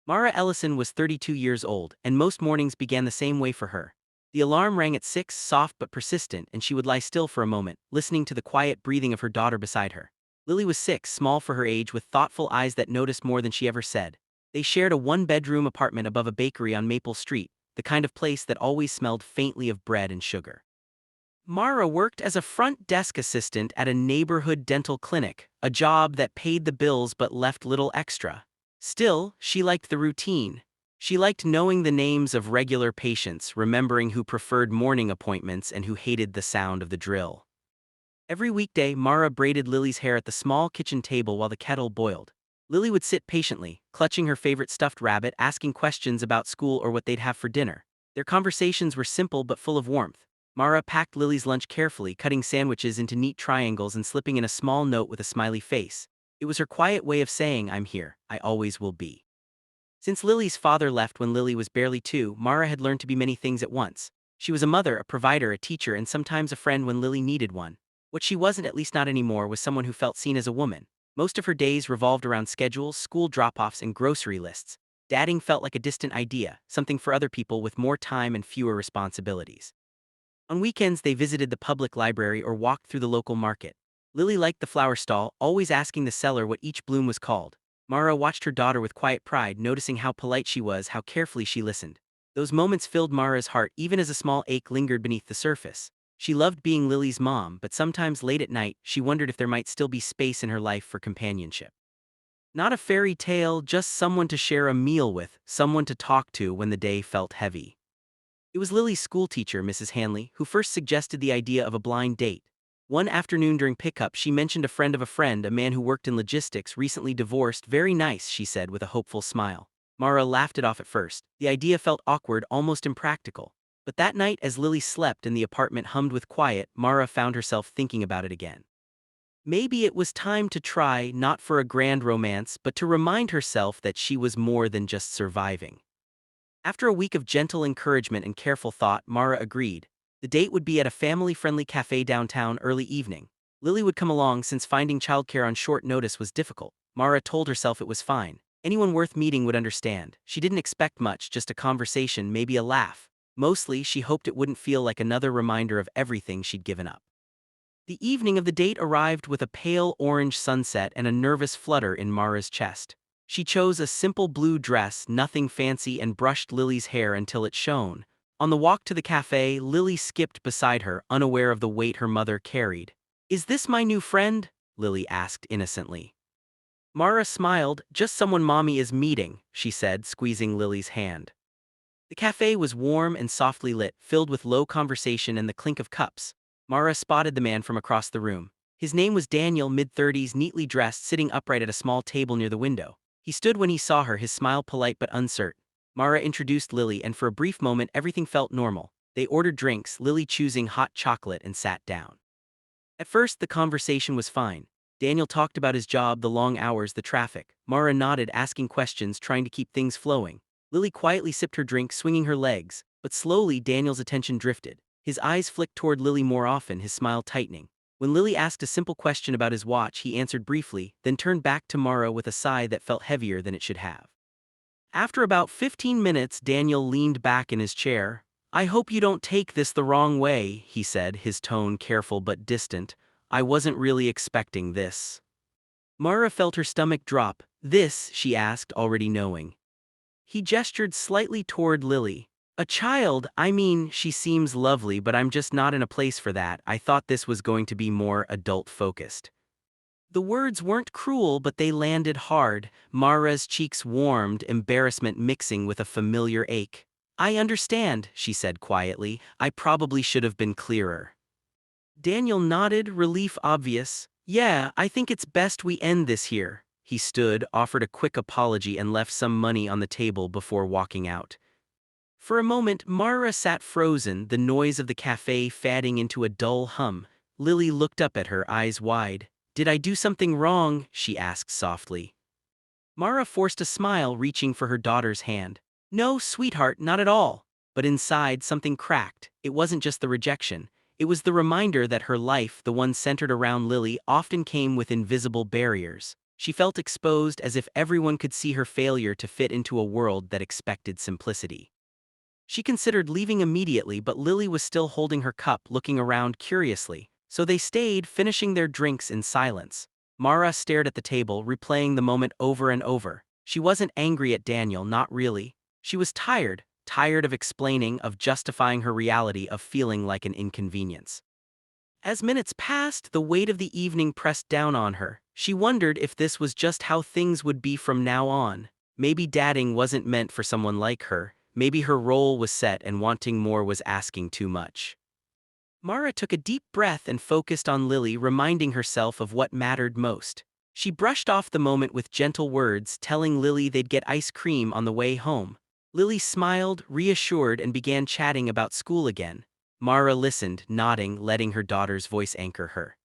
Mara Ellison was 32 years old, and most mornings began the same way for her. The alarm rang at 6, soft but persistent, and she would lie still for a moment, listening to the quiet breathing of her daughter beside her. Lily was 6, small for her age, with thoughtful eyes that noticed more than she ever said. They shared a one-bedroom apartment above a bakery on Maple Street, the kind of place that always smelled faintly of bread and sugar. Mara worked as a front desk assistant at a neighborhood dental clinic, a job that paid the bills but left little extra. Still, she liked the routine. She liked knowing the names of regular patients, remembering who preferred morning appointments and who hated the sound of the drill. Every weekday, Mara braided Lily's hair at the small kitchen table while the kettle boiled. Lily would sit patiently, clutching her favorite stuffed rabbit, asking questions about school or what they'd have for dinner. Their conversations were simple but full of warmth. Mara packed Lily's lunch carefully, cutting sandwiches into neat triangles and slipping in a small note with a smiley face. It was her quiet way of saying, "I'm here, I always will be." Since Lily's father left when Lily was barely 2, Mara had learned to be many things at once. She was a mother, a provider, a teacher, and sometimes a friend when Lily needed one. What she wasn't, at least not anymore, was someone who felt seen as a woman. Most of her days revolved around schedules, school drop-offs, and grocery lists. Dadding felt like a distant idea, something for other people with more time and fewer responsibilities. On weekends, they visited the public library or walked through the local market. Lily liked the flower stall, always asking the seller what each bloom was called. Mara watched her daughter with quiet pride, noticing how polite she was, how carefully she listened. Those moments filled Mara's heart even as a small ache lingered beneath the surface. She loved being Lily's mom, but sometimes late at night, she wondered if there might still be space in her life for companionship. Not a fairy tale, just someone to share a meal with, someone to talk to when the day felt heavy. It was Lily's schoolteacher, Mrs. Hanley, who first suggested the idea of a blind date. One afternoon during pickup, she mentioned a friend of a friend, a man who worked in logistics, recently divorced. "Very nice," she said with a hopeful smile. Mara laughed it off at first. The idea felt awkward, almost impractical. But that night, as Lily slept and the apartment hummed with quiet, Mara found herself thinking about it again. Maybe it was time to try, not for a grand romance, but to remind herself that she was more than just surviving. After a week of gentle encouragement and careful thought, Mara agreed. The date would be at a family-friendly cafe downtown early evening. Lily would come along since finding childcare on short notice was difficult. Mara told herself it was fine. Anyone worth meeting would understand. She didn't expect much, just a conversation, maybe a laugh. Mostly, she hoped it wouldn't feel like another reminder of everything she'd given up. The evening of the date arrived with a pale orange sunset and a nervous flutter in Mara's chest. She chose a simple blue dress, nothing fancy, and brushed Lily's hair until it shone. On the walk to the cafe, Lily skipped beside her, unaware of the weight her mother carried. "Is this my new friend?" Lily asked innocently. Mara smiled. "Just someone Mommy is meeting," she said, squeezing Lily's hand. The cafe was warm and softly lit, filled with low conversation and the clink of cups. Mara spotted the man from across the room. His name was Daniel, mid-30s, neatly dressed, sitting upright at a small table near the window. He stood when he saw her, his smile polite but uncertain. Mara introduced Lily, and for a brief moment everything felt normal. They ordered drinks, Lily choosing hot chocolate, and sat down. At first, the conversation was fine. Daniel talked about his job, the long hours, the traffic. Mara nodded, asking questions, trying to keep things flowing. Lily quietly sipped her drink, swinging her legs, but slowly Daniel's attention drifted. His eyes flicked toward Lily more often, his smile tightening. When Lily asked a simple question about his watch, he answered briefly, then turned back to Mara with a sigh that felt heavier than it should have. After about 15 minutes, Daniel leaned back in his chair. "I hope you don't take this the wrong way," he said, his tone careful but distant. "I wasn't really expecting this." Mara felt her stomach drop. "This?" she asked, already knowing. He gestured slightly toward Lily. "A child, I mean, she seems lovely, but I'm just not in a place for that. I thought this was going to be more adult-focused." The words weren't cruel, but they landed hard. Mara's cheeks warmed, embarrassment mixing with a familiar ache. "I understand," she said quietly. "I probably should have been clearer." Daniel nodded, relief obvious. "Yeah, I think it's best we end this here." He stood, offered a quick apology, and left some money on the table before walking out. For a moment, Mara sat frozen, the noise of the cafe fading into a dull hum. Lily looked up at her, eyes wide. "Did I do something wrong?" she asked softly. Mara forced a smile, reaching for her daughter's hand. "No, sweetheart, not at all." But inside, something cracked. It wasn't just the rejection. It was the reminder that her life, the one centered around Lily, often came with invisible barriers. She felt exposed, as if everyone could see her failure to fit into a world that expected simplicity. She considered leaving immediately, but Lily was still holding her cup, looking around curiously, so they stayed, finishing their drinks in silence. Mara stared at the table, replaying the moment over and over. She wasn't angry at Daniel, not really. She was tired of explaining, of justifying her reality, of feeling like an inconvenience. As minutes passed, the weight of the evening pressed down on her. She wondered if this was just how things would be from now on. Maybe dadding wasn't meant for someone like her. Maybe her role was set and wanting more was asking too much. Mara took a deep breath and focused on Lily, reminding herself of what mattered most. She brushed off the moment with gentle words, telling Lily they'd get ice cream on the way home. Lily smiled, reassured, and began chatting about school again. Mara listened, nodding, letting her daughter's voice anchor her.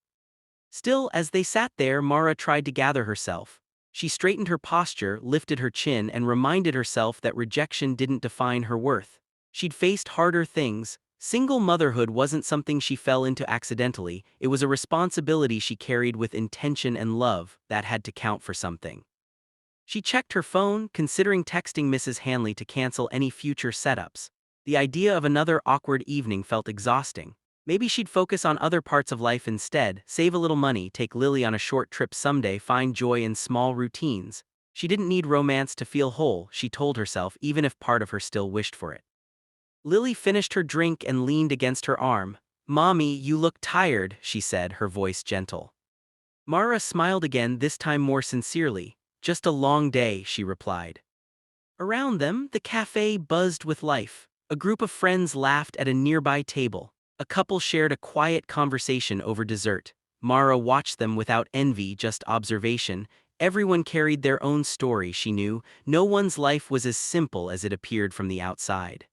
Still, as they sat there, Mara tried to gather herself. She straightened her posture, lifted her chin, and reminded herself that rejection didn't define her worth. She'd faced harder things. Single motherhood wasn't something she fell into accidentally, it was a responsibility she carried with intention and love that had to count for something. She checked her phone, considering texting Mrs. Hanley to cancel any future setups. The idea of another awkward evening felt exhausting. Maybe she'd focus on other parts of life instead, save a little money, take Lily on a short trip someday, find joy in small routines. She didn't need romance to feel whole, she told herself, even if part of her still wished for it. Lily finished her drink and leaned against her arm. "Mommy, you look tired," she said, her voice gentle. Mara smiled again, this time more sincerely. "Just a long day," she replied. Around them, the cafe buzzed with life. A group of friends laughed at a nearby table. A couple shared a quiet conversation over dessert. Mara watched them without envy, just observation. Everyone carried their own story, she knew. No one's life was as simple as it appeared from the outside.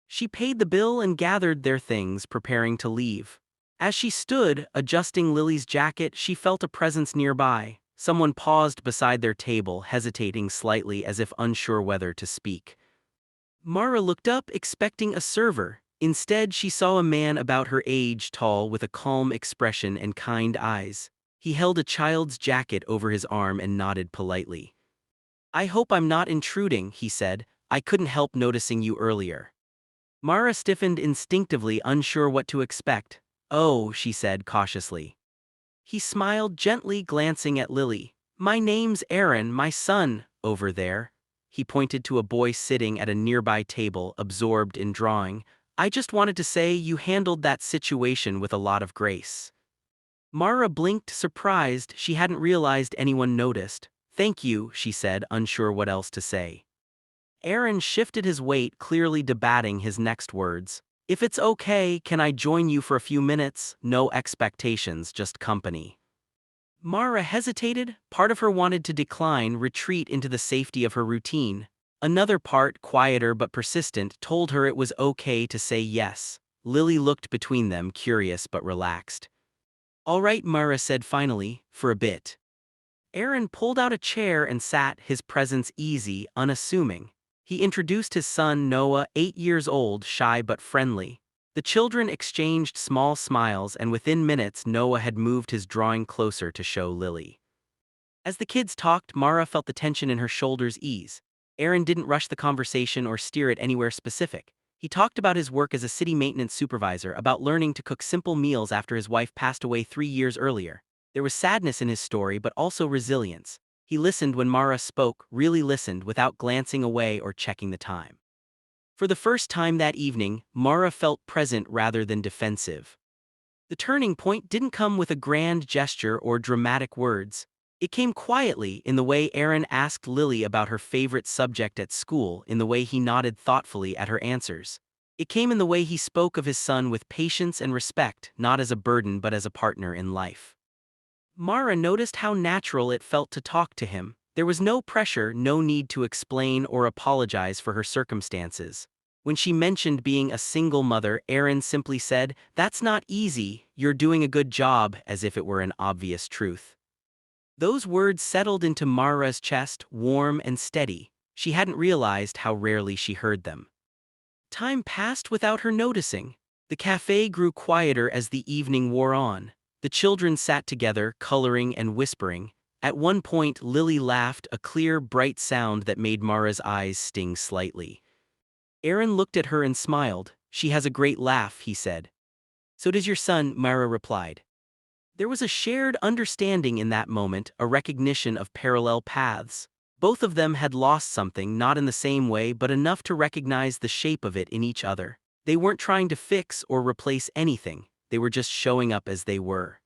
She paid the bill and gathered their things, preparing to leave. As she stood, adjusting Lily's jacket, she felt a presence nearby. Someone paused beside their table, hesitating slightly as if unsure whether to speak. Mara looked up, expecting a server. Instead, she saw a man about her age, tall, with a calm expression and kind eyes. He held a child's jacket over his arm and nodded politely. "I hope I'm not intruding," he said. "I couldn't help noticing you earlier." Mara stiffened instinctively, unsure what to expect. "Oh," she said cautiously. He smiled gently, glancing at Lily. "My name's Aaron, my son, over there." He pointed to a boy sitting at a nearby table, absorbed in drawing. "I just wanted to say you handled that situation with a lot of grace." Mara blinked, surprised. She hadn't realized anyone noticed. "Thank you," she said, unsure what else to say. Aaron shifted his weight, clearly debating his next words. "If it's okay, can I join you for a few minutes? No expectations, just company." Mara hesitated. Part of her wanted to decline, retreat into the safety of her routine. Another part, quieter but persistent, told her it was okay to say yes. Lily looked between them, curious but relaxed. "All right," Mara said finally, "for a bit." Aaron pulled out a chair and sat, his presence easy, unassuming. He introduced his son Noah, 8 years old, shy but friendly. The children exchanged small smiles, and within minutes Noah had moved his drawing closer to show Lily. As the kids talked, Mara felt the tension in her shoulders ease. Aaron didn't rush the conversation or steer it anywhere specific. He talked about his work as a city maintenance supervisor, about learning to cook simple meals after his wife passed away 3 years earlier. There was sadness in his story, but also resilience. He listened when Mara spoke, really listened, without glancing away or checking the time. For the first time that evening, Mara felt present rather than defensive. The turning point didn't come with a grand gesture or dramatic words. It came quietly, in the way Aaron asked Lily about her favorite subject at school, in the way he nodded thoughtfully at her answers. It came in the way he spoke of his son with patience and respect, not as a burden but as a partner in life. Mara noticed how natural it felt to talk to him. There was no pressure, no need to explain or apologize for her circumstances. When she mentioned being a single mother, Aaron simply said, "That's not easy, you're doing a good job," as if it were an obvious truth. Those words settled into Mara's chest, warm and steady. She hadn't realized how rarely she heard them. Time passed without her noticing. The cafe grew quieter as the evening wore on. The children sat together, coloring and whispering. At one point, Lily laughed, a clear, bright sound that made Mara's eyes sting slightly. Aaron looked at her and smiled. She has a great laugh, he said. So does your son, Mara replied. There was a shared understanding in that moment, a recognition of parallel paths. Both of them had lost something, not in the same way but enough to recognize the shape of it in each other. They weren't trying to fix or replace anything, they were just showing up as they were.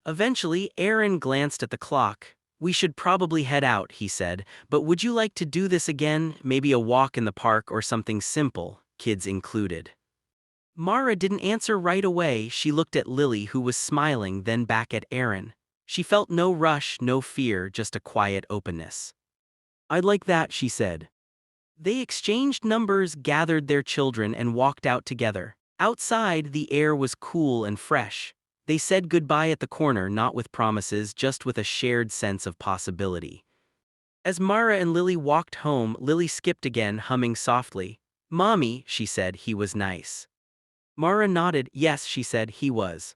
Eventually, Aaron glanced at the clock. We should probably head out, he said, but would you like to do this again? Maybe a walk in the park or something simple, kids included. Mara didn't answer right away. She looked at Lily, who was smiling, then back at Aaron. She felt no rush, no fear, just a quiet openness. I'd like that, she said. They exchanged numbers, gathered their children, and walked out together. Outside, the air was cool and fresh. They said goodbye at the corner, not with promises, just with a shared sense of possibility. As Mara and Lily walked home, Lily skipped again, humming softly. Mommy, she said, he was nice. Mara nodded. Yes, she said, he was.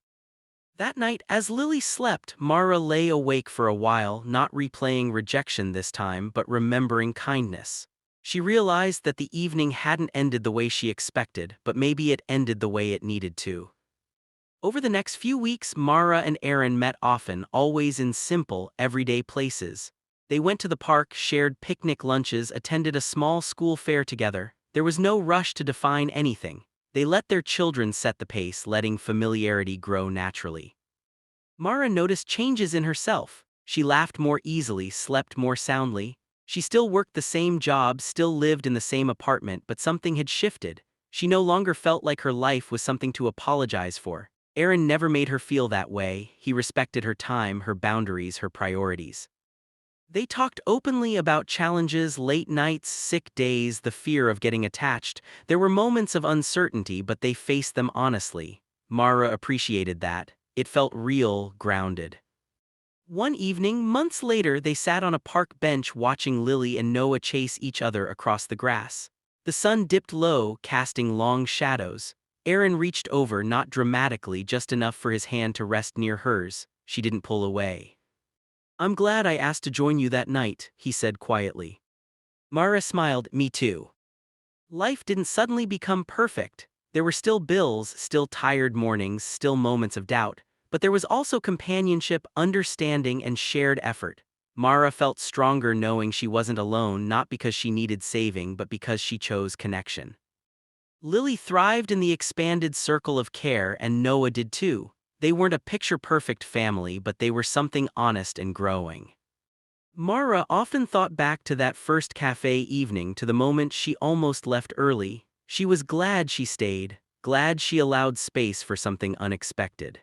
That night, as Lily slept, Mara lay awake for a while, not replaying rejection this time, but remembering kindness. She realized that the evening hadn't ended the way she expected, but maybe it ended the way it needed to. Over the next few weeks, Mara and Aaron met often, always in simple, everyday places. They went to the park, shared picnic lunches, attended a small school fair together. There was no rush to define anything. They let their children set the pace, letting familiarity grow naturally. Mara noticed changes in herself. She laughed more easily, slept more soundly. She still worked the same job, still lived in the same apartment, but something had shifted. She no longer felt like her life was something to apologize for. Aaron never made her feel that way. He respected her time, her boundaries, her priorities. They talked openly about challenges, late nights, sick days, the fear of getting attached. There were moments of uncertainty, but they faced them honestly. Mara appreciated that. It felt real, grounded. One evening, months later, they sat on a park bench watching Lily and Noah chase each other across the grass. The sun dipped low, casting long shadows. Aaron reached over, not dramatically, just enough for his hand to rest near hers. She didn't pull away. I'm glad I asked to join you that night, he said quietly. Mara smiled. Me too. Life didn't suddenly become perfect. There were still bills, still tired mornings, still moments of doubt, but there was also companionship, understanding, and shared effort. Mara felt stronger knowing she wasn't alone, not because she needed saving, but because she chose connection. Lily thrived in the expanded circle of care, and Noah did too. They weren't a picture-perfect family, but they were something honest and growing. Mara often thought back to that first cafe evening, to the moment she almost left early. She was glad she stayed, glad she allowed space for something unexpected.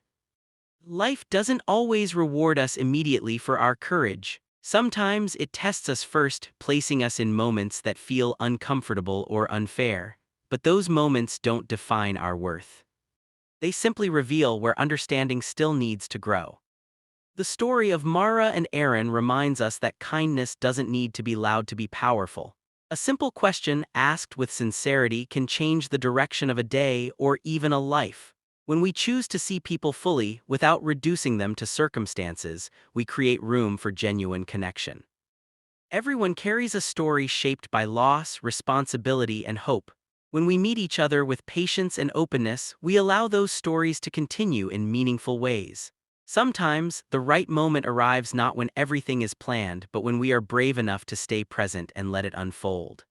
Life doesn't always reward us immediately for our courage. Sometimes it tests us first, placing us in moments that feel uncomfortable or unfair. But those moments don't define our worth. They simply reveal where understanding still needs to grow. The story of Mara and Aaron reminds us that kindness doesn't need to be loud to be powerful. A simple question asked with sincerity can change the direction of a day or even a life. When we choose to see people fully, without reducing them to circumstances, we create room for genuine connection. Everyone carries a story shaped by loss, responsibility, and hope. When we meet each other with patience and openness, we allow those stories to continue in meaningful ways. Sometimes, the right moment arrives not when everything is planned, but when we are brave enough to stay present and let it unfold.